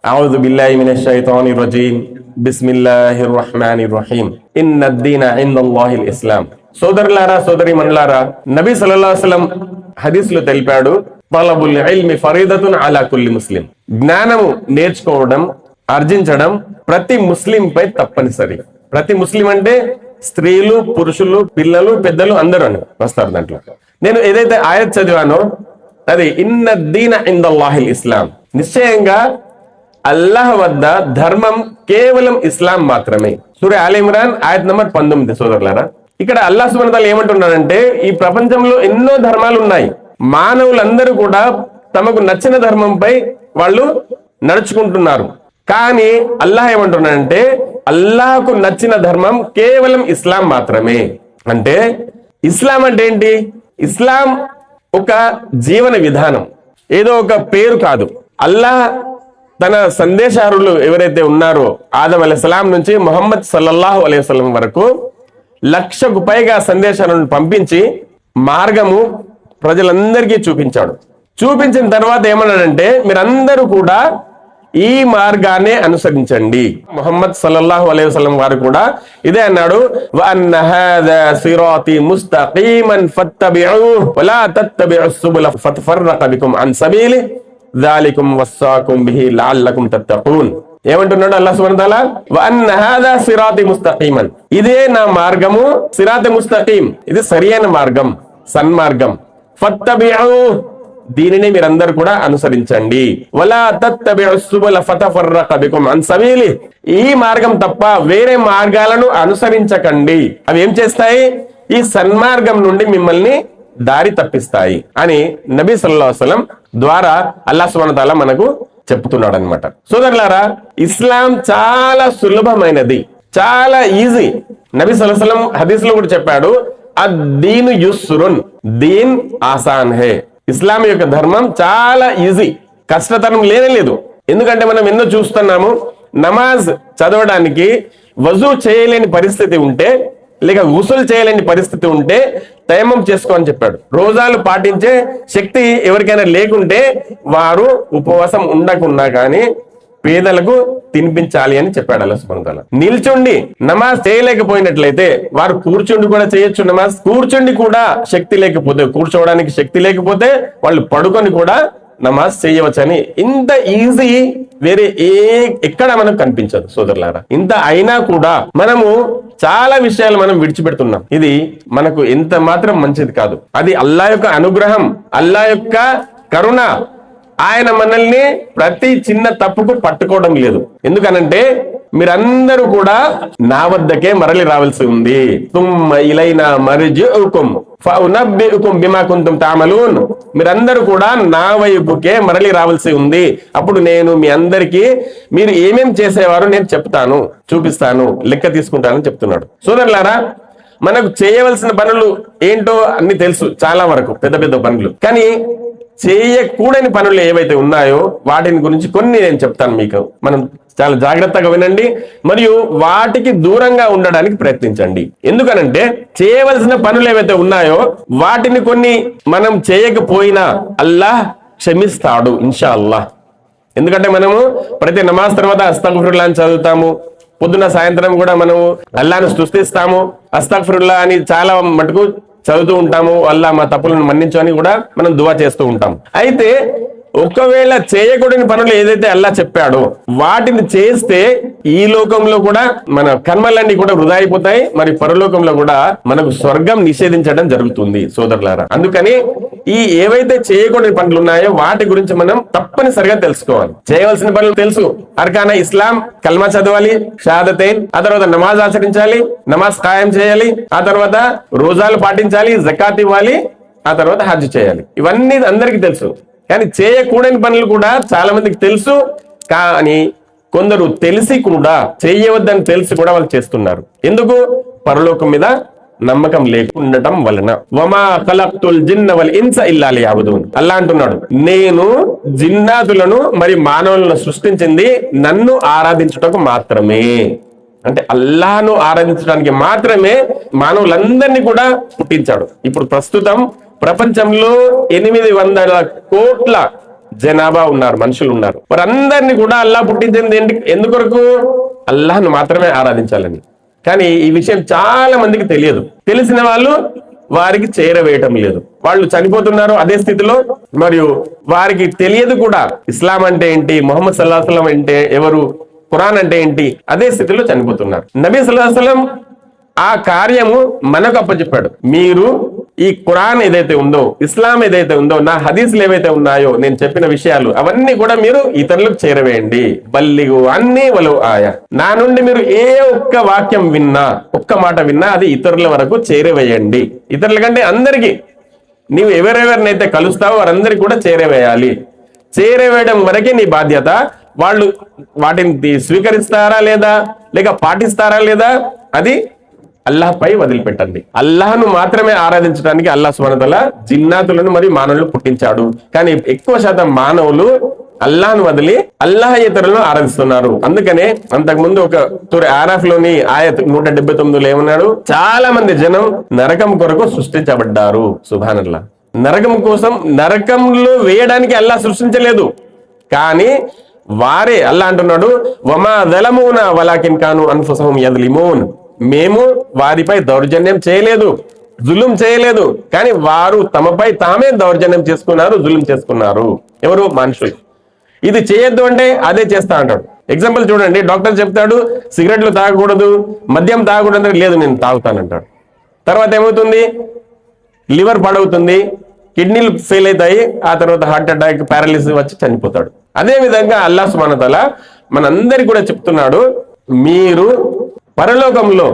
అఊజు బిల్లాహి మినష్ షైతానిర్ రజీం. బిస్మిల్లాహిర్ రహ్మానిర్ రహీం. ఇన్నద్దీన ఇందల్లాహిల్ ఇస్లాం. సోదరులారా, సోదరీమణులారా, నబీ సల్లల్లాహు అలైహి వసల్లం హదీస్లో తెలిపాడు, తలబుల్ ఇల్మి ఫరీదతున్ అలా కుల్లి ముస్లిం. జ్ఞానము నేర్చుకోవడం, ఆర్జించడం ప్రతి ముస్లిం పై తప్పనిసరి. ప్రతి ముస్లిం అంటే స్త్రీలు, పురుషులు, పిల్లలు, పెద్దలు అందరూ అని వస్తారు దాంట్లో. నేను ఏదైతే ఆయత్ చదివానో అది ఇన్నద్దీన ఇందల్లాహిల్ ఇస్లాం. నిశ్చయంగా అల్లాహ్ వద్ద ధర్మం కేవలం ఇస్లాం మాత్రమే. సూరా ఆల్ ఇమ్రాన్ ఆయత్ నంబర్ 19. సోదరులారా, ఇక్కడ అల్లాహ్ సుబ్హానహు వ తఆలా ఏమంటున్నాడంటే, ఈ ప్రపంచంలో ఎన్నో ధర్మాలు ఉన్నాయి, మానవులందరూ కూడా తమకు నచ్చిన ధర్మంపై వాళ్ళు నడుచుకుంటున్నారు. కానీ అల్లాహ్ ఏమంటున్నాడంటే, అల్లాహకు నచ్చిన ధర్మం కేవలం ఇస్లాం మాత్రమే. అంటే ఇస్లాం అంటే ఏంటి? ఇస్లాం ఒక జీవన విధానం, ఏదో ఒక పేరు కాదు. అల్లాహ్ తన సందేశారులు ఎవరైతే ఉన్నారో ఆదం అలైహిస్సలాం నుంచి ముహమ్మద్ సల్లల్లాహు అలైహి వసల్లం వరకు 1,00,000కు పైగా సందేశాలను పంపించి మార్గము ప్రజలందరికీ చూపించాడు. చూపించిన తర్వాత ఏమన్నాడంటే, మీరందరూ కూడా ఈ మార్గాన్ని అనుసరించండి. ముహమ్మద్ సల్లల్లాహు అలైహి వసల్లం వారు కూడా ఇదే అన్నాడు, వఅన్న హాదా సిరాతి ముస్తఖీమన్ ఫత్తబిఊహు వలా తత్తబిఉస్ సుబుల ఫతఫర్రక బికుమ్ అన్ సబీలిహి ذلكم وصاكم به لعلكم تتقون. ఏమంటున్నాడు అల్లాహ్ సుబ్హానహు వ తఆలా? వఅన్న హాదా సిరాతి ముస్తఖీమన్, ఇదే నా మార్గము, సిరాతి ముస్తఖీం, ఇది సరియైన మార్గం, సన్మార్గం. ఫత్తబిఊహు, దీనిని మీరందరూ కూడా అనుసరించండి. వలా తత్తబిఉస్ సుబుల ఫతఫర్రక బికుమ్ అన్ సబీలిహి, ఈ మార్గం తప్ప వేరే మార్గాలను అనుసరించకండి. అవి ఏం చేస్తాయి? ఈ సన్మార్గం నుండి మిమ్మల్ని దారి తప్పిస్తాయి అని నబీ సల్లల్లాహు అలైహి వసల్లం ద్వారా అల్లాహ్ సుబ్హానహు వ తఆలా మనకు చెప్తున్నాడు అన్నమాట. సోదరులారా, ఇస్లాం చాలా సులభమైనది, చాలా ఈజీ. నబీ సల్లల్లాహు అలైహి వసల్లం హదీస్ లో కూడా చెప్పాడు, అద్దీను యుస్రున్, దీన్ ఆసాన్ హే. ఇస్లాం యొక్క ధర్మం చాలా ఈజీ, కష్టతరం లేనే లేదు. ఎందుకంటే మనం ఎన్నో చూస్తున్నాము, నమాజ్ చదవడానికి వజూ చేయలేని పరిస్థితి ఉంటే, లేక గుసులు చేయలేని పరిస్థితి ఉంటే తయమ్మం చేసుకో అని చెప్పాడు. రోజాలు పాటించే శక్తి ఎవరికైనా లేకుంటే వారు ఉపవాసం ఉండకున్నా కానీ పేదలకు తినిపించాలి అని చెప్పాడు అల్లాహ్ సుబ్హానహు వ తఆలా. నిల్చుండి నమాజ్ చేయలేకపోయినట్లయితే వారు కూర్చుండి కూడా చేయొచ్చు నమాజ్. కూర్చుండి కూడా శక్తి లేకపోతే, కూర్చోవడానికి శక్తి లేకపోతే వాళ్ళు పడుకొని కూడా నమాజ్ చేయవచ్చని, ఇంత ఈజీ వేరే ఎక్కడ మనకు కనిపించదు సోదరులారా. ఇంత అయినా కూడా మనము చాలా విషయాలు మనం విడిచిపెడుతున్నాం. ఇది మనకు ఎంత మాత్రం మంచిది కాదు. అది అల్లాహ్ యొక్క అనుగ్రహం, అల్లాహ్ యొక్క కరుణ. ఆయన మనల్ని ప్రతి చిన్న తప్పుకు పట్టుకోవడం లేదు. ఎందుకనంటే మీరందరూ కూడా నా వద్దకే మరలి రావాల్సి ఉంది. తుమ్మ ఇలైనా మర్జిఉకుం ఫఉనబ్బిఉకుం బిమా కుంతుం తఅమలూన్, మీరందరూ కూడా నా వైపుకే మరలి రావాల్సి ఉంది. అప్పుడు నేను మీ అందరికీ మీరు ఏమేం చేసేవారో నేను చెప్తాను, చూపిస్తాను, లెక్క తీసుకుంటానని చెప్తున్నాడు. సోదరులారా, మనకు చేయవలసిన పనులు ఏంటో అన్ని తెలుసు, చాలా వరకు పెద్ద పెద్ద పనులు. కానీ చేయకూడని పనులు ఏవైతే ఉన్నాయో వాటిని గురించి కొన్ని నేను చెప్తాను మీకు. మనం చాలా జాగ్రత్తగా వినండి మరియు వాటికి దూరంగా ఉండడానికి ప్రయత్నించండి. ఎందుకనంటే చేయవలసిన పనులు ఏవైతే ఉన్నాయో వాటిని కొన్ని మనం చేయకపోయినా అల్లాహ్ క్షమిస్తాడు ఇన్షా అల్లాహ్. ఎందుకంటే మనము ప్రతి నమాజ్ తర్వాత అస్తగ్ఫిరుల్లాహ్ అని చదువుతాము, పొద్దున సాయంత్రం కూడా మనము అల్లాహ్ను స్తుతిస్తాము, అస్తగ్ఫిరుల్లాహ్ అని చాలా మటుకు చదువుతూ ఉంటాము. అల్లాహ్ మా తప్పులను మన్నించు అని కూడా మనం దువా చేస్తూ ఉంటాం. అయితే ఒకవేళ చేయకూడని పనులు ఏదైతే అల్లాహ్ చెప్పాడో వాటిని చేస్తే ఈ లోకంలో కూడా మన కర్మలన్నీ కూడా వృధా అయిపోతాయి, మరి పరలోకంలో కూడా మనకు స్వర్గం నిషేధించడం జరుగుతుంది సోదరులారా. అందుకని ఈ ఏవైతే చేయకూడని పనులు ఉన్నాయో వాటి గురించి మనం తప్పనిసరిగా తెలుసుకోవాలి. చేయవలసిన పనులు తెలుసు, అర్కాన ఇస్లాం, కల్మా చదవాలి, షహాదతైన్, ఆ తర్వాత నమాజ్ ఆచరించాలి, నమాజ్ ఖాయం చేయాలి, ఆ తర్వాత రోజాలు పాటించాలి, జకాత్ ఇవ్వాలి, ఆ తర్వాత హజ్ చేయాలి. ఇవన్నీ అందరికీ తెలుసు. కానీ చేయకూడని పనులు కూడా చాలా మందికి తెలుసు, కానీ కొందరు తెలిసి కూడా చేయవద్దని తెలిసి కూడా వాళ్ళు చేస్తున్నారు. ఎందుకు? పరలోకం మీద నమ్మకం లేకుండటం వలన. వమా ఖలక్తుల్ జిన్న వల్ ఇన్స ఇల్లా లియఅబుదూన్, అల్లాహ్ అంటున్నాడు, నేను జిన్నాతులను మరి మానవులను సృష్టించింది నన్ను ఆరాధించుటకు మాత్రమే. అంటే అల్లాహ్ను ఆరాధించడానికి మాత్రమే మానవులందరినీ కూడా పుట్టించాడు. ఇప్పుడు ప్రస్తుతం ప్రపంచంలో 800 కోట్ల జనాభా ఉన్నారు, మనుషులు ఉన్నారు. వారందరినీ కూడా అల్లాహ్ పుట్టించింది ఎందుకొరకు? అల్లాహ్ను మాత్రమే ఆరాధించాలని. కానీ ఈ విషయం చాలా మందికి తెలియదు. తెలిసిన వాళ్ళు వారికి చేరవేయటం లేదు. వాళ్ళు చనిపోతున్నారు అదే స్థితిలో, మరియు వారికి తెలియదు కూడా ఇస్లాం అంటే ఏంటి, ముహమ్మద్ సల్లల్లాహు అలైహి వసల్లం అంటే ఎవరు, ఖురాన్ అంటే ఏంటి, అదే స్థితిలో చనిపోతున్నారు. నబీ సల్లల్లాహు అలైహి వసల్లం ఆ కార్యము మనకు అప్పచెప్పాడు. మీరు ఈ ఖురాన్ ఏదైతే ఉందో, ఇస్లాం ఏదైతే ఉందో, నా హదీసులు ఏవైతే ఉన్నాయో, నేను చెప్పిన విషయాలు అవన్నీ కూడా మీరు ఇతరులకు చేరవేయండి. బల్లిగు అన్ని వలు ఆయా, నా నుండి మీరు ఏ ఒక్క వాక్యం విన్నా, ఒక్క మాట విన్నా అది ఇతరుల వరకు చేరవేయండి. ఇతరుల కంటే అందరికీ, నీవు ఎవరెవరినైతే కలుస్తావో వారందరికీ కూడా చేరవేయాలి. చేరవేయడం వరకే నీ బాధ్యత. వాళ్ళు వాటిని స్వీకరిస్తారా లేదా, లేక పాటిస్తారా లేదా, అది అల్లాహ్ పై వదిలిపెట్టండి. అల్లాహ్ను మాత్రమే ఆరాధించడానికి అల్లాహ్ సుబ్హానహు వ తఆలా జిన్నాతులను మరియు మానవులను పుట్టించాడు. కానీ ఎక్కువ శాతం మానవులు అల్లాహ్ను వదిలి అల్లాహ్ ఇతరులను ఆరాధిస్తున్నారు. అందుకనే అంతకుముందు ఒక సూర ఆరాఫ్ లోని ఆయత్ 179లో ఏమన్నాడు, చాలా మంది జనం నరకం కొరకు సృష్టించబడ్డారు. సుబ్హానల్లాహ్. నరకం కోసం, నరకంలో వేయడానికి అల్లాహ్ సృష్టించలేదు, కానీ వారే, అల్లాహ్ అంటున్నాడు, వమా జలమూనా వలాకిన్ కాను అన్ఫుసహుం యజ్లిమూన్, మేము వారిపై దౌర్జన్యం చేయలేదు, జులుం చేయలేదు, కానీ వారు తమపై తామే దౌర్జన్యం చేసుకున్నారు, జులుం చేసుకున్నారు. ఎవరు? మనుషులు. ఇది చేయొద్దు అంటే అదే చేస్తా అంటాడు. ఎగ్జాంపుల్ చూడండి, డాక్టర్ చెప్తాడు సిగరెట్లు తాగకూడదు, మద్యం తాగకూడదు అంటే లేదు నేను తాగుతానంటాడు. తర్వాత ఏమవుతుంది? లివర్ పాడవుతుంది, కిడ్నీలు ఫెయిల్ అవుతాయి, ఆ తర్వాత హార్ట్ అటాక్, పారాలిసిస్ వచ్చి చనిపోతాడు. అదే విధంగా అల్లాహ్ సుబ్హానహు వ తఆలా మనందరికీ కూడా చెప్తున్నాడు, మీరు పరలోకంలో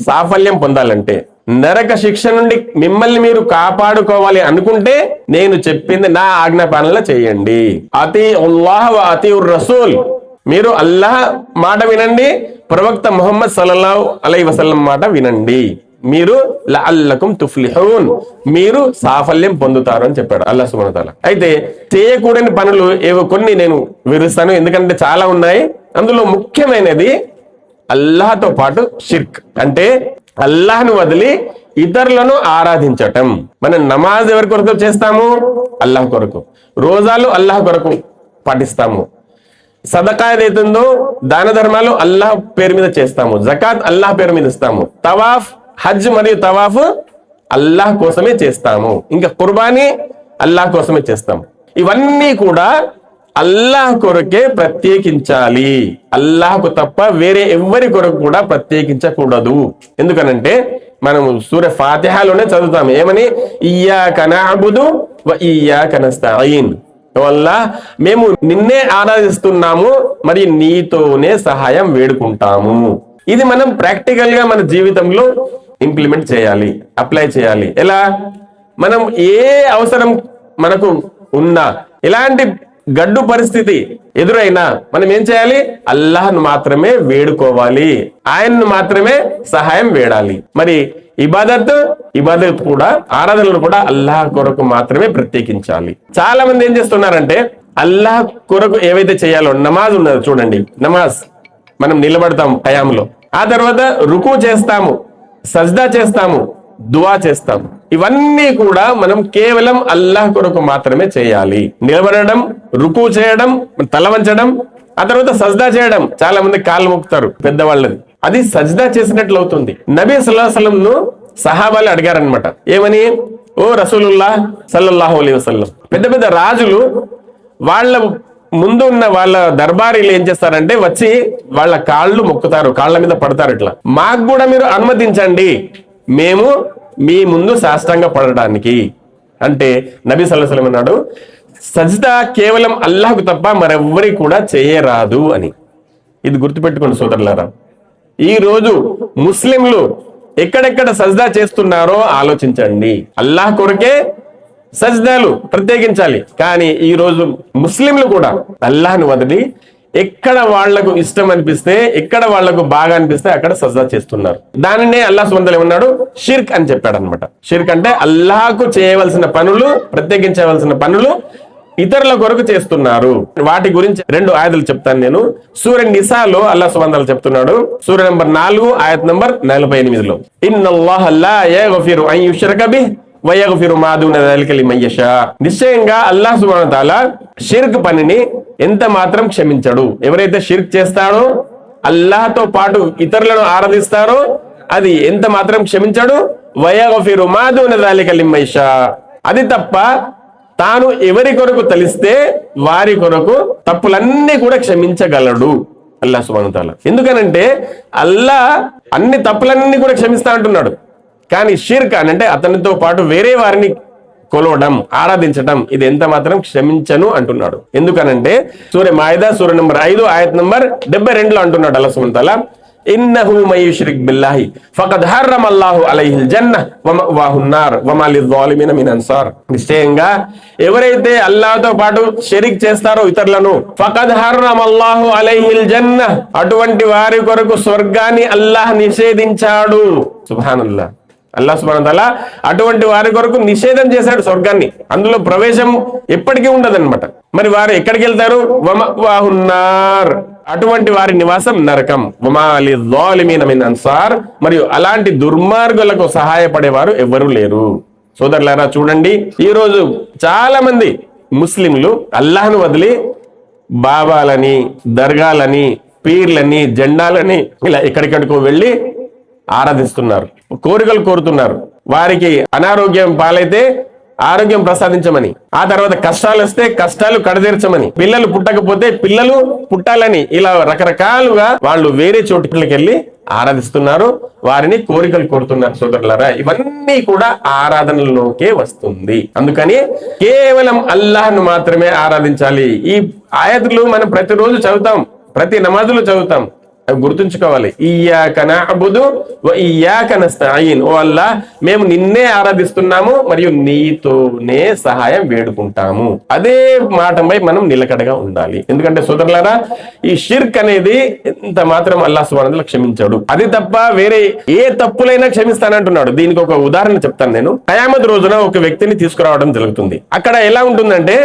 సాఫల్యం పొందాలంటే, నరక శిక్ష నుండి మిమ్మల్ని మీరు కాపాడుకోవాలి అనుకుంటే నేను చెప్పింది నా ఆజ్ఞాపాలన చేయండి. అతీఉల్లాహ్ వ అతీఉర్ రసూల్, మీరు అల్లాహ్ మాట వినండి, ప్రవక్త ముహమ్మద్ సల్లల్లాహు అలైహి వసల్లం మాట వినండి, మీరు లఅల్లకుం తుఫ్లిహూన్, మీరు సాఫల్యం పొందుతారు అని చెప్పాడు అల్లాహ్ సుబ్హానహు వ తఆలా. అయితే చేయకూడని పనులు ఏవో కొన్ని నేను వివరిస్తాను, ఎందుకంటే చాలా ఉన్నాయి. అందులో ముఖ్యమైనది అల్లాహ్తో పాటు షిర్క్, అంటే అల్లాహ్ను వదిలి ఇతరులను ఆరాధించటం. మనం నమాజ్ ఎవరి కొరకు చేస్తాము? అల్లాహ్ కొరకు. రోజాలు అల్లాహ్ కొరకు పాటిస్తాము. సదకా ఏదైతుందో దాన ధర్మాలు అల్లాహ్ పేరు మీద చేస్తాము. జకాత్ అల్లాహ్ పేరు మీద ఇస్తాము. తవాఫ్, హజ్ మరియు తవాఫ్ అల్లాహ్ కోసమే చేస్తాము. ఇంకా కుర్బానీ అల్లాహ్ కోసమే చేస్తాము. ఇవన్నీ కూడా అల్లాహ్ కొరకే ప్రత్యేకించాలి. అల్లాహ్కు తప్ప వేరే ఎవ్వరి కొరకు కూడా ప్రత్యేకించకూడదు. ఎందుకనంటే మనం సూర ఫాతిహాలోనే చదువుతాం, ఏమని? ఇయ్యాక నఅబుదు వ ఇయ్యాక నస్తഈన్, అల్లాహ్ మేము నిన్నే ఆరాధిస్తున్నాము, మరి నీతోనే సహాయం వేడుకుంటాము. ఇది మనం ప్రాక్టికల్ గా మన జీవితంలో ఇంప్లిమెంట్ చేయాలి, అప్లై చేయాలి. ఎలా? మనం ఏ అవసరం మనకు ఉన్నా, ఎలాంటి గడ్డు పరిస్థితి ఎదురైనా మనం ఏం చేయాలి? అల్లాహ్ను మాత్రమే వేడుకోవాలి, ఆయన్ను మాత్రమే సహాయం వేడాలి. మరి ఇబాదత్ కూడా, ఆరాధనలు కూడా అల్లాహ్ కొరకు మాత్రమే ప్రత్యేకించాలి. చాలా మంది ఏం చేస్తున్నారంటే అల్లాహ్ కొరకు ఏవైతే చేయాలో, నమాజ్ ఉన్నది చూడండి, నమాజ్ మనం నిలబడతాం ఖయాములో, ఆ తర్వాత రుకు చేస్తాము, సజ్దా చేస్తాము, దువా చేస్తాం. ఇవన్నీ కూడా మనం కేవలం అల్లాహ్ కొరకు మాత్రమే చేయాలి. నిలబడడం, రుకు చేయడం, తల వంచడం, ఆ తర్వాత సజ్దా చేయడం. చాలా మంది కాళ్ళు మొక్కుతారు పెద్దవాళ్ళది, అది సజ్దా చేసినట్లు అవుతుంది. నబీ సల్లల్లాహు అలైహి వసల్లం ను సహాబాలు అడిగారనమాట, ఏమని? ఓ రసూలుల్లాహ్ సల్లల్లాహు అలైహి వసల్లం, పెద్ద పెద్ద రాజులు వాళ్ళ ముందు ఉన్న వాళ్ళ దర్బారీలు ఏం చేస్తారంటే వచ్చి వాళ్ళ కాళ్ళు మొక్కుతారు, కాళ్ళ మీద పడతారు. ఇట్లా మాకు కూడా మీరు అనుమతించండి, మేము మీ ముందు సాష్టాంగ పడడానికి. అంటే నబీ సల్లల్లాహు అలైహి వసల్లం అన్నాడు, సజ్దా కేవలం అల్లాహ్కు తప్ప మరెవ్వరికి కూడా చేయరాదు అని. ఇది గుర్తుపెట్టుకోండి సోదరులారా. ఈ రోజు ముస్లింలు ఎక్కడెక్కడ సజ్దా చేస్తున్నారో ఆలోచించండి. అల్లాహ్ కొరకే సజ్దాలు ప్రత్యేకించాలి, కానీ ఈ రోజు ముస్లింలు కూడా అల్లాహ్ను వదిలి ఎక్కడ వాళ్లకు ఇష్టం అనిపిస్తే, ఎక్కడ వాళ్లకు బాగా అనిపిస్తే అక్కడ సజ్దా చేస్తున్నారు. దానినే అల్లాహ్ సుబ్హానహు వ తఆలా ఏమన్నాడు? షిర్క్ అని చెప్పాడు అనమాట. షిర్క్ అంటే అల్లాహ్కు చేయవలసిన పనులు, ప్రత్యేకించవలసిన పనులు ఇతరుల కొరకు చేస్తున్నారు. వాటి గురించి 2 ఆయతులు చెప్తాను నేను. సూర నిసాలో అల్లాహ్ సుబ్హానహు వ తఆలా చెప్తున్నాడు, సూర నంబర్ 4 ఆయత్ నంబర్ 48లో, ఇన్నల్లాహ లా యగ్ఫిరు అన్ యుష్రక బిహి వయగ్ఫిరు మా దూన దలిక లిమన్ యషా. నిశ్చయంగా అల్లాహ్ సుబ్హానహు వ తఆలా షిర్క్ పనిని ఎంత మాత్రం క్షమించడు. ఎవరైతే షిర్క్ చేస్తాడో, అల్లాహ్తో పాటు ఇతరులను ఆరాధిస్తారో అది ఎంత మాత్రం క్షమించడు. వయగ్ఫిరు మా దూన దలిక లిమన్ యషా. అది తప్ప తాను ఎవరి కొరకు తలిస్తే వారి కొరకు తప్పులన్నీ కూడా క్షమించగలడు అల్లాహ్ సుబ్హానహు వ తఆలా. ఎందుకనంటే అల్లాహ్ అన్ని తప్పులన్నీ కూడా క్షమిస్తా అంటున్నాడు. కానీ షిర్క్ అంటే అతనితో పాటు వేరే వారిని కొలవడం, ఆరాధించడం, ఇది ఎంత మాత్రం క్షమించను అంటున్నాడు. ఎందుకనంటే సూర మాయిదా సూర నంబర్ 5 ఆయత్ నంబర్ 72లో అంటున్నాడు అల్లాహ్ సుబ్హానహు వ తఆలా, ఇన్నహు మయుష్రిక్ బిల్లాహి ఫఖద్ హర్రమల్లాహు అలైహిల్ జన్నహ్ వ మఅవాహున్ నార్ వ మా లిజ్జాలిమిన మిన్ అన్సార్. నిశ్చయంగా ఎవరైతే అల్లాహ్తో పాటు షరీక్ చేస్తారో ఇతరులను, ఫఖద్ హర్రమల్లాహు అలైహిల్ జన్నహ్, అటువంటి వారి కొరకు స్వర్గాన్ని అల్లాహ్ నిషేధించాడు. సుబ్హానల్లాహ్. అల్లాహ్ సుబ్హానహు వ తఆలా అటువంటి వారి కొరకు నిషేధం చేశాడు స్వర్గాన్ని. అందులో ప్రవేశం ఎప్పటికీ ఉండదన్నమాట. మరి వారు ఎక్కడికి వెళ్తారు? వ మఅవాహున్ నార్, అటువంటి వారి నివాసం నరకం. వమా లిజ్జాలిమిన మిన్ అన్సార్, మరియు అలాంటి దుర్మార్గులకు సహాయపడేవారు ఎవ్వరూ లేరు. సోదరులారా చూడండి, ఈ రోజు చాలా మంది ముస్లింలు అల్లాహ్ను వదిలి బాబాలని, దర్గాలని, పీర్లని, జెండాలని ఇలా ఎక్కడికడికో వెళ్ళి ఆరాధిస్తున్నారు, కోరికలు కోరుతున్నారు. వారికి అనారోగ్యం పాలైతే ఆరోగ్యం ప్రసాదించమని, ఆ తర్వాత కష్టాలు వస్తే కష్టాలు కడతీర్చమని, పిల్లలు పుట్టకపోతే పిల్లలు పుట్టాలని, ఇలా రకరకాలుగా వాళ్ళు వేరే చోటుకి వెళ్ళి ఆరాధిస్తున్నారు, వారిని కోరికలు కోరుతున్నారు. సోదరులారా, ఇవన్నీ కూడా ఆరాధనలోకే వస్తుంది. అందుకని కేవలం అల్లాహ్ను మాత్రమే ఆరాధించాలి. ఈ ఆయతులు మనం ప్రతిరోజు చదువుతాం, ప్రతి నమాజులు చదువుతాం. గుర్తుంచుకోవాలి, ఇయ్యాక నఅబుదు వ ఇయ్యాక నస్తഈన్. ఓ అల్లాహ్, మేము నిన్నే ఆరాధిస్తున్నాము మరియు నీతోనే సహాయం వేడుకుంటాము. అదే మాటపై మనం నిలకడగా ఉండాలి. ఎందుకంటే సోదరులారా, ఈ షిర్క్ అనేది ఎంత మాత్రం అల్లాహ్ సుబ్హానహు వ తఆలా క్షమించాడు. అది తప్ప వేరే ఏ తప్పులైనా క్షమిస్తానంటున్నాడు. దీనికి ఒక ఉదాహరణ చెప్తాను నేను. ఖయామత్ రోజున ఒక వ్యక్తిని తీసుకురావడం జరుగుతుంది. అక్కడ ఎలా ఉంటుందంటే,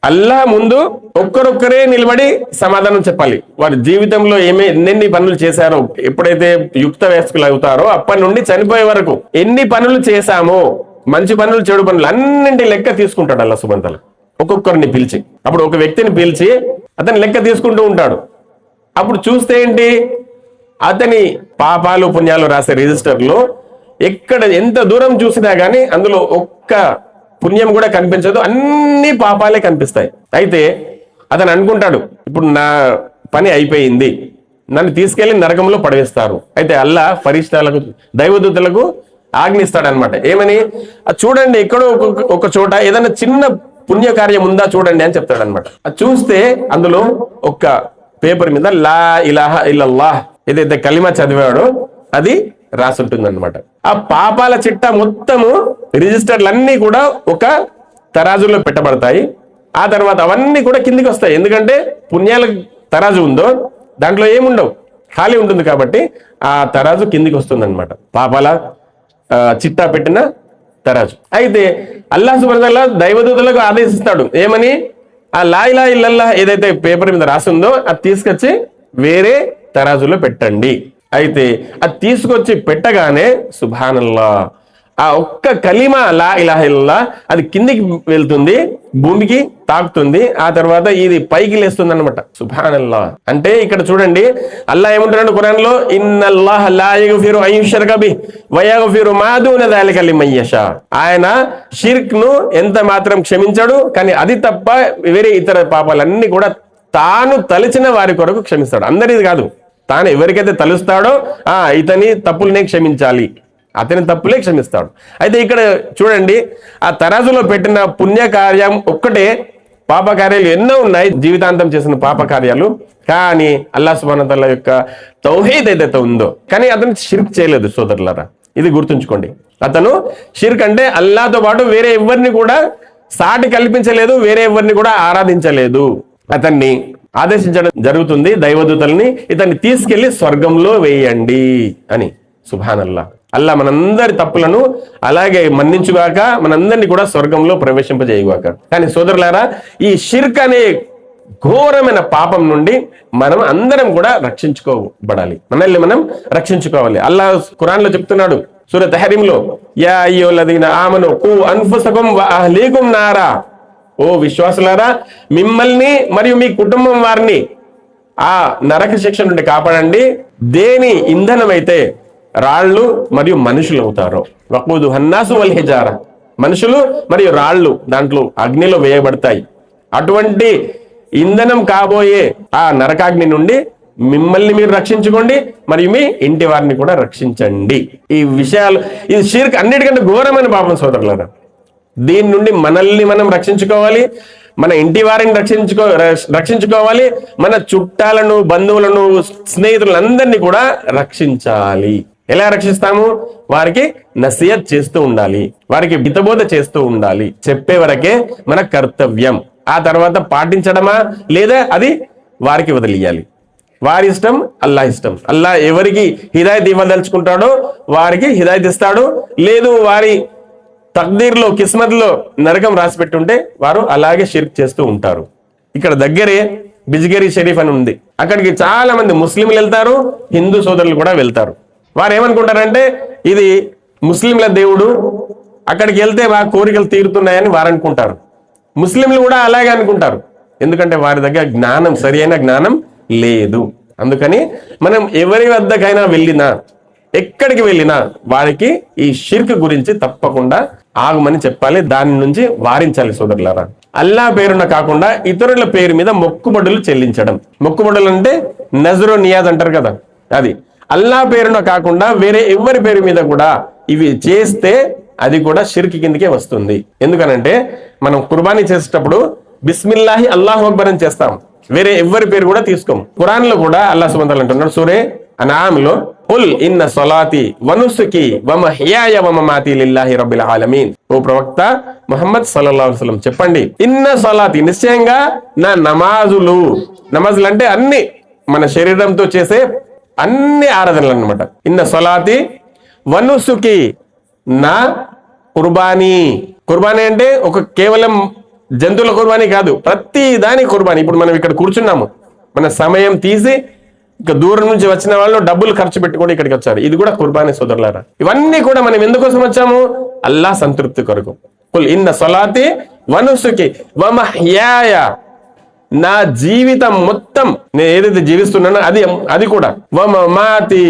అల్లాహ్ ముందు ఒక్కరొక్కరే నిలబడి సమాధానం చెప్పాలి. వారి జీవితంలో ఎన్నెన్ని పనులు చేశారో, ఎప్పుడైతే యుక్త వయస్కులు అవుతారో అప్పటి నుండి చనిపోయే వరకు ఎన్ని పనులు చేశామో, మంచి పనులు, చెడు పనులు అన్నింటి లెక్క తీసుకుంటాడు అల్లాహ్ సుబ్హానహు వ తఆలా. ఒక్కొక్కరిని పిలిచి, అప్పుడు ఒక వ్యక్తిని పిలిచి అతని లెక్క తీసుకుంటూ ఉంటాడు. అప్పుడు చూస్తే ఏంటి, అతని పాపాలు పుణ్యాలు రాసే రిజిస్టర్ లో ఎక్కడ ఎంత దూరం చూసినా గానీ అందులో ఒక్క పుణ్యం కూడా కనిపించదు, అన్ని పాపాలే కనిపిస్తాయి. అయితే అతను అనుకుంటాడు, ఇప్పుడు నా పని అయిపోయింది, నన్ను తీసుకెళ్లి నరకంలో పడవేస్తారు. అయితే అల్లాహ్ ఫరిష్తాలకు, దైవదూతలకు ఆజ్ఞిస్తాడనమాట. ఏమని? అది చూడండి, ఎక్కడో ఒక చోట ఏదైనా చిన్న పుణ్యకార్యం ఉందా చూడండి అని చెప్తాడనమాట. అది చూస్తే అందులో ఒక్క పేపర్ మీద లా ఇలాహ ఇల్లల్లాహ్ ఏదైతే కలిమా చదివాడో అది రాసుంటుంది అనమాట. ఆ పాపాల చిట్టా మొత్తము రిజిస్టర్లన్నీ కూడా ఒక తరాజులో పెట్టబడతాయి. ఆ తర్వాత అవన్నీ కూడా కిందికి వస్తాయి. ఎందుకంటే పుణ్యాల తరాజు ఉందో దాంట్లో ఏముండవు, ఖాళీ ఉంటుంది కాబట్టి ఆ తరాజు కిందికి వస్తుంది అనమాట, పాపాల చిట్టా పెట్టిన తరాజు. అయితే అల్లాహ్ సుబ్హానహు వ తఆలా దైవదూతలకు ఆదేశిస్తాడు. ఏమని? ఆ లా ఇలాహ ఇల్లల్లాహ్ ఏదైతే పేపర్ మీద రాసిందో అది తీసుకొచ్చి వేరే తరాజులో పెట్టండి. అయితే అది తీసుకొచ్చి పెట్టగానే సుబ్హానల్లాహ్, ఆ ఒక్క కలిమా లా ఇలాహ ఇల్లల్లాహ్ అది కిందికి వెళ్తుంది, భూమికి తాకుతుంది, ఆ తర్వాత ఇది పైకి లేస్తుంది అనమాట. సుబ్హానల్లాహ్. అంటే ఇక్కడ చూడండి, అల్లాహ్ ఏమంటున్నాడు ఖురాన్ లో, ఇన్నల్లాహ లా యగ్ఫిరు అన్ యుష్రక బిహి వ యగ్ఫిరు మా దూన దాలిక లిమన్ యషా. ఆయన షిర్క్ ను ఎంత మాత్రం క్షమించడు, కానీ అది తప్ప వేరే ఇతర పాపాలన్నీ కూడా తాను తలిచిన వారి కొరకు క్షమిస్తాడు. అందరిది కాదు, తాను ఎవరికైతే తలుస్తాడో ఇతని తప్పులనే క్షమించాలి, అతని తప్పులే క్షమిస్తాడు. అయితే ఇక్కడ చూడండి, ఆ తరాజులో పెట్టిన పుణ్యకార్యం ఒక్కటే, పాప కార్యాలు ఎన్నో ఉన్నాయి, జీవితాంతం చేసిన పాప కార్యాలు. కానీ అల్లాహ్ సుబ్హానహు వ తఆలా యొక్క తౌహీద్ ఏదైతే ఉందో, కానీ అతను షిర్క్ చేయలేదు. సోదరులారా, ఇది గుర్తుంచుకోండి. అతను షిర్క్ అంటే అల్లాహ్తో పాటు వేరే ఎవరిని కూడా సాటి కల్పించలేదు, వేరే ఎవరిని కూడా ఆరాధించలేదు. అతన్ని ఆదేశించడం జరుగుతుంది దైవదూతల్ని, ఇతన్ని తీసుకెళ్లి స్వర్గంలో వేయండి అని. సుబ్హానల్లాహ్. అల్లాహ్ మనందరి తప్పులను అలాగే మన్నించుగాక, మనందరినీ కూడా స్వర్గంలో ప్రవేశింపజేయగాక. కానీ సోదరులారా, ఈ షిర్క్ అనే ఘోరమైన పాపం నుండి మనం అందరం కూడా రక్షించుకోబడాలి, మనల్ని మనం రక్షించుకోవాలి. అల్లాహ్ ఖురాన్ లో చెప్తున్నాడు, సూరత్ తహరీంలో యా అయ్యుహల్లదీన ఆమను ఖూ అన్ఫుసకుం వ అహ్లీకుం నారా, ఓ విశ్వాసులారా మిమ్మల్ని మరియు మీ కుటుంబం వారిని ఆ నరక శిక్ష నుండి కాపాడండి. దేని ఇంధనమైతే రాళ్ళు మరియు మనుషులు అవుతారో. వఖూదు హన్నాసు వల్ హిజారా, మనుషులు మరియు రాళ్ళు దాంట్లో అగ్నిలో వేయబడతాయి. అటువంటి ఇంధనం కాబోయే ఆ నరకాగ్ని నుండి మిమ్మల్ని మీరు రక్షించుకోండి మరియు మీ ఇంటి వారిని కూడా రక్షించండి. ఈ విషయాలు, ఇది షిర్క్ అన్నిటికంటే ఘోరమైన పాపం సోదరులారా. దీని నుండి మనల్ని మనం రక్షించుకోవాలి, మన ఇంటి వారిని రక్షించుకోవాలి, మన చుట్టాలను, బంధువులను, స్నేహితులందరినీ కూడా రక్షించాలి. ఎలా రక్షిస్తాము? వారికి నసియత్ చేస్తూ ఉండాలి, వారికి హితబోధ చేస్తూ ఉండాలి. చెప్పే వరకే మన కర్తవ్యం. ఆ తర్వాత పాటించడమా లేదా అది వారికి వదిలియాలి. వారి ఇష్టం, అల్లాహ్ ఇష్టం. అల్లాహ్ ఎవరికి హిదాయత్ ఇవ్వదలుచుకుంటాడో వారికి హిదాయత్ ఇస్తాడు. లేదు వారి తక్దీర్లో, కిస్మత్లో నరకం రాసి పెట్టుంటే వారు అలాగే షిర్క్ చేస్తూ ఉంటారు. ఇక్కడ దగ్గరే బిజ్గిరి షరీఫ్ అని ఉంది. అక్కడికి చాలా మంది ముస్లింలు వెళ్తారు, హిందూ సోదరులు కూడా వెళ్తారు. వారు ఏమనుకుంటారంటే ఇది ముస్లింల దేవుడు, అక్కడికి వెళ్తే మా కోరికలు తీరుతున్నాయని వారు అనుకుంటారు. ముస్లింలు కూడా అలాగే అనుకుంటారు, ఎందుకంటే వారి దగ్గర జ్ఞానం, సరి అయిన జ్ఞానం లేదు. అందుకని మనం ఎవరి వద్దకైనా వెళ్ళినా, ఎక్కడికి వెళ్ళినా వారికి ఈ షిర్క్ గురించి తప్పకుండా ఆగమని చెప్పాలి, దాని నుంచి వారించాలి సోదరులారా. అల్లా పేరున కాకుండా ఇతరుల పేరు మీద మొక్కుబడులు చెల్లించడం. మొక్కుబడులు అంటే నజరు నియాజ్ అంటారు కదా, అది అల్లా పేరున కాకుండా వేరే ఎవరి పేరు మీద కూడా ఇవి చేస్తే అది కూడా షిర్క్ కిందకే వస్తుంది. ఎందుకనంటే మనం కుర్బానీ చేసేటప్పుడు బిస్మిల్లాహి అల్లాహు అక్బర్ అని చేస్తాం, వేరే ఎవరి పేరు కూడా తీసుకోం. ఖురాన్ లో కూడా అల్లాహ్ సుబ్హానహు వ తఆలా అంటున్నాడు సూరే అన్ఆమ్లో, ఖుల్ ఇన్న సలాతి వ నుసుకి వ మహ్యాయ వ మమాతి లిల్లాహి రబ్బిల్ ఆలమీన్. ఓ ప్రవక్త ముహమ్మద్ సల్లల్లాహు అలైహి వసల్లం చెప్పండి, ఇన్న సలాతి, నిశ్చయంగా నా నమాజులు, నమాజులు అంటే అన్ని మన శరీరంతో చేసే అన్ని ఆరాధనలు అన్నమాట. ఇన్న సలాతి వ నుసుకి, నా కుర్బానీ. కుర్బానీ అంటే ఒక కేవలం జంతువుల కుర్బానీ కాదు, ప్రతి దాని కుర్బానీ. ఇప్పుడు మనం ఇక్కడ కూర్చున్నాము, మన సమయం తీసి ఇక దూరం నుంచి వచ్చిన వాళ్ళు డబ్బులు ఖర్చు పెట్టుకొని ఇక్కడికి వచ్చారు, ఇది కూడా కుర్బానీ సోదరులారా. ఇవన్నీ కూడా మనం ఎందుకోసం వచ్చాము? అల్లాహ్ సంతృప్తి కొరకు. కుల్ ఇన్న సలాతి వ నుసుకి వ మహ్యాయ, నా జీవితం మొత్తం నేను ఏదైతే జీవిస్తున్నానో అది కూడా, వ మమాతి,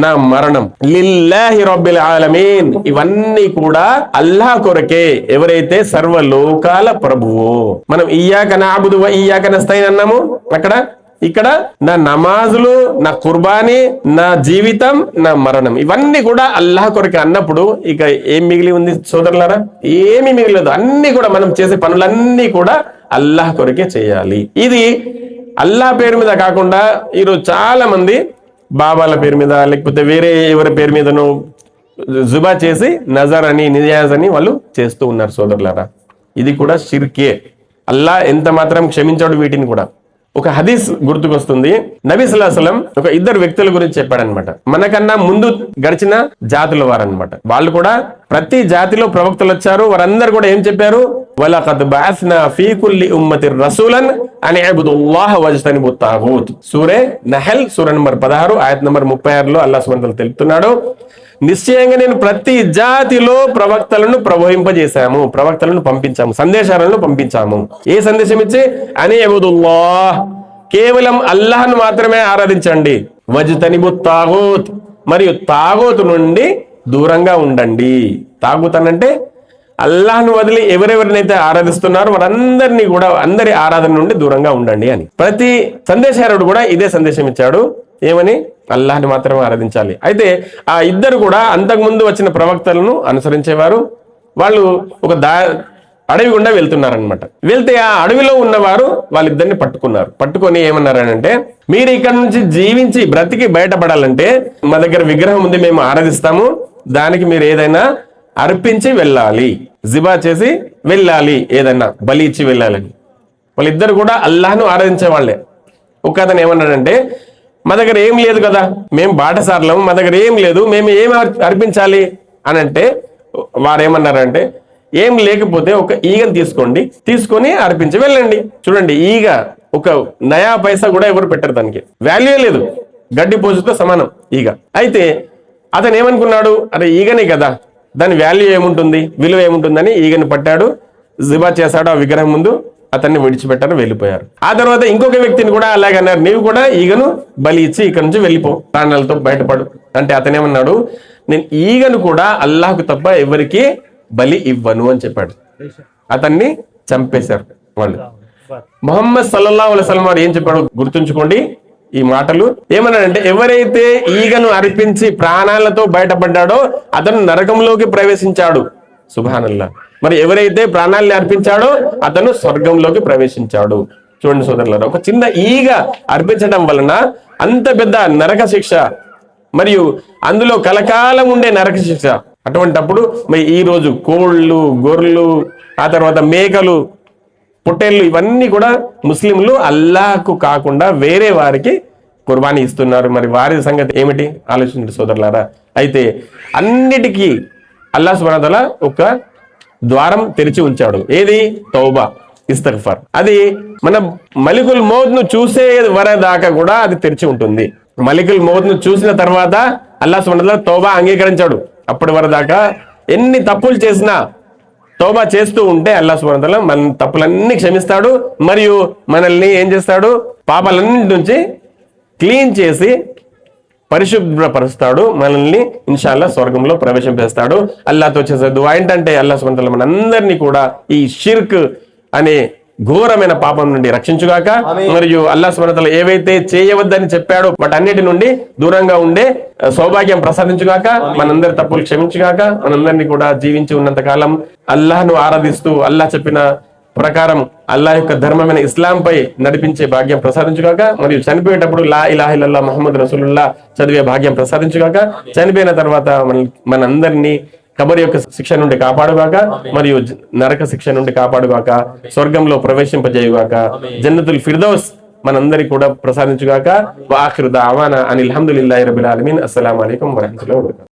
నా మరణం, లిల్లాహి రబ్బిల్ ఆలమీన్, ఇవన్నీ కూడా అల్లాహ్ కొరకే, ఎవరైతే సర్వలోకాల ప్రభువో. మనం ఇయ్యాక నఅబుదు వ ఇయ్యాక నస్తঈన్ అన్నాము అక్కడ. ఇక్కడ నా నమాజులు, నా కుర్బానీ, నా జీవితం, నా మరణం, ఇవన్నీ కూడా అల్లాహ్ కొరకే అన్నప్పుడు ఇక ఏం మిగిలి ఉంది సోదరులారా? ఏమీ మిగిలేదు. అన్ని కూడా మనం చేసే పనులన్నీ కూడా అల్లాహ్ కొరకే చేయాలి. ఇది అల్లాహ్ పేరు మీద కాకుండా ఈరోజు చాలా మంది బాబాల పేరు మీద లేకపోతే వేరే ఎవరి పేరు మీదనో జుబా చేసి నజర్ అని, నియాజ్ అని వాళ్ళు చేస్తూ ఉన్నారు సోదరులారా. ఇది కూడా షిర్కే. అల్లాహ్ ఎంత మాత్రం క్షమించాడు వీటిని కూడా. ఒక హదీస్ గుర్తుకొస్తుంది. నబీ సల్లల్లాహు అలైహి వసల్లం ఒక ఇద్దరు వ్యక్తుల గురించి చెప్పాడనమాట. మనకన్నా ముందు గడిచిన జాతుల వారనమాట. వాళ్ళు కూడా ప్రతి జాతిలో ప్రవక్తలు వచ్చారు. వారందరూ కూడా ఏం చెప్పారు? వలఖద్ బఅస్నా ఫీ కుల్లి ఉమ్మతిర్ రసూలన్ అన్ ఇబ్దుల్లాహ వజ్తనిబుత్ తాగూత్. సూరే నహల్ సూర నంబర్ 16 ఆయత్ నంబర్ 36లో అల్లాహ్ సుబ్హానహు వ తఆలా తెలుపుతున్నాడు, నిశ్చయంగా నేను ప్రతి జాతిలో ప్రవక్తలను ప్రవహింపజేశాము, ప్రవక్తలను పంపించాము, సందేశాలను పంపించాము. ఏ సందేశం ఇచ్చి? అని అబుదుల్లాహ్, కేవలం అల్లాహ్ను మాత్రమే ఆరాధించండి, వజ్తనిబుత్ తాగూత్, మరియు తాగూత్ నుండి దూరంగా ఉండండి. తాగూత్ అంటే అల్లాహ్ను వదిలి ఎవరెవరినైతే ఆరాధిస్తున్నారో వారందరినీ కూడా, అందరి ఆరాధన నుండి దూరంగా ఉండండి అని. ప్రతి సందేశారుడు కూడా ఇదే సందేశం ఇచ్చాడు. ఏమని? అల్లాహ్ని మాత్రమే ఆరాధించాలి. అయితే ఆ ఇద్దరు కూడా అంతకుముందు వచ్చిన ప్రవక్తలను అనుసరించేవారు. వాళ్ళు ఒక అడవి గుండా వెళ్తున్నారనమాట. వెళ్తే ఆ అడవిలో ఉన్నవారు వాళ్ళిద్దరిని పట్టుకొని ఏమన్నారనంటే, మీరు ఇక్కడ నుంచి జీవించి బ్రతికి బయటపడాలంటే మా దగ్గర విగ్రహం ఉంది, మేము ఆరాధిస్తాము, దానికి మీరు ఏదైనా అర్పించి వెళ్ళాలి, జిబా చేసి వెళ్ళాలి, ఏదైనా బలి ఇచ్చి వెళ్ళాలని. వాళ్ళిద్దరు కూడా అల్లాహ్ను ఆరాధించే వాళ్ళే. ఒక అతను ఏమన్నాడంటే, మా దగ్గర ఏం లేదు కదా, మేము బాటసార్లము, మా దగ్గర ఏం లేదు, మేము ఏం అర్పించాలి అని అంటే వారేమన్నారంటే, ఏం లేకపోతే ఒక ఈగను తీసుకొని అర్పించి వెళ్ళండి. చూడండి, ఈగ ఒక నయా పైసా కూడా ఎవరు పెట్టరు, దానికి వాల్యూ లేదు, గడ్డి పోజుతో సమానం ఈగ. అయితే అతను ఏమనుకున్నాడు, అరే ఈగనే కదా, దాని వాల్యూ ఏముంటుంది, విలువ ఏముంటుందని ఈగని పట్టాడు, జిబా చేశాడు, ఆ విగ్రహం ముందు అతన్ని విడిచిపెట్టారు, వెళ్ళిపోయారు. ఆ తర్వాత ఇంకొక వ్యక్తిని కూడా అలాగే అన్నారు, నీవు కూడా ఈగను బలి ఇచ్చి ఇక్కడ నుంచి వెళ్ళిపో, ప్రాణాలతో బయటపడు అంటే అతనేమన్నాడు, నేను ఈగను కూడా అల్లాహకు తప్ప ఎవరికి బలి ఇవ్వను అని చెప్పాడు. అతన్ని చంపేశారు వాళ్ళు. ముహమ్మద్ సల్లల్లాహు అలైహి వసల్లం వారు ఏం చెప్పాడు గుర్తుంచుకోండి ఈ మాటలు. ఏమన్నాడంటే, ఎవరైతే ఈగను అర్పించి ప్రాణాలతో బయటపడ్డాడో అతను నరకంలోకి ప్రవేశించాడు. సుబ్హానల్లాహ్. మరి ఎవరైతే ప్రాణాలని అర్పించాడో అతను స్వర్గంలోకి ప్రవేశించాడు. చూడండి సోదరులారా, ఒక చిన్న ఈగ అర్పించడం వలన అంత పెద్ద నరక శిక్ష, మరియు అందులో కలకాలం ఉండే నరక శిక్ష. అటువంటప్పుడు మరి ఈ రోజు కోళ్ళు, గొర్రెలు, ఆ తర్వాత మేకలు, పొట్టేళ్ళు, ఇవన్నీ కూడా ముస్లింలు అల్లాహకు కాకుండా వేరే వారికి కుర్బానీ ఇస్తున్నారు. మరి వారి సంగతి ఏమిటి ఆలోచించండి సోదరులారా. అయితే అన్నిటికీ అల్లాహ్ సుబ్హానహు వ తఆలా ఒక ద్వారం తెరిచి ఉంచాడు. ఏది? తౌబా, ఇస్తగ్ఫార్. అది మన మలికుల్ మౌత్ ను చూసే వరదాకా కూడా అది తెరిచి ఉంటుంది. మలికుల్ మౌత్ ను చూసిన తర్వాత అల్లాహ్ సుబ్హానహు వ తఆలా తౌబా అంగీకరించాడు. అప్పటి వరదాకా ఎన్ని తప్పులు చేసినా తౌబా చేస్తూ ఉంటే అల్లాహ్ సుబ్హానహు వ తఆలా మన తప్పులన్నీ క్షమిస్తాడు, మరియు మనల్ని ఏం చేస్తాడు, పాపాలన్నింటి నుంచి క్లీన్ చేసి పరిశుభ్రపరుస్తాడు, మనల్ని ఇన్షాల్లా స్వర్గంలో ప్రవేశింపేస్తాడు. అల్లాహ్తో చేసే దువా ఏంటంటే, అల్లాహ్ సుబ్హానహు వ తఆలా మనందరినీ కూడా ఈ షిర్క్ అనే ఘోరమైన పాపం నుండి రక్షించుగాక. మరియు అల్లాహ్ సుబ్హానహు వ తఆలా ఏవైతే చేయవద్దని చెప్పాడో వాటన్నిటి నుండి దూరంగా ఉండే సౌభాగ్యం ప్రసాదించుగాక. మనందరి తప్పులు క్షమించుగాక. మనందరినీ కూడా జీవించి ఉన్నంత కాలం అల్లాహ్ను ఆరాధిస్తూ అల్లాహ్ చెప్పిన ప్రకారం అల్లాహ్ యొక్క ధర్మమైన ఇస్లాం పై నడిపించే భాగ్యం ప్రసాదించుగాక. మరియు చనిపోయేటప్పుడు లా ఇలాహ ఇల్లల్లాహ్ ముహమ్మద్ రసూలుల్లాహ్ చదివే భాగ్యం ప్రసాదించుగాక. చనిపోయిన తర్వాత మనందరినీ కబర్ యొక్క శిక్ష నుండి కాపాడుగాక, మరియు నరక శిక్ష నుండి కాపాడుగాక, స్వర్గంలో ప్రవేశింపజేయుగాక, జన్నతుల్ ఫిర్దౌస్ మనందరికి కూడా ప్రసాదించుగాక. వఆఖిరు దఅవానా అనిల్ హమ్దులిల్లాహి రబ్బిల్ ఆలమీన్. అస్సలాము అలైకుం వరహ్మతుల్లాహి వబరకాతుహు.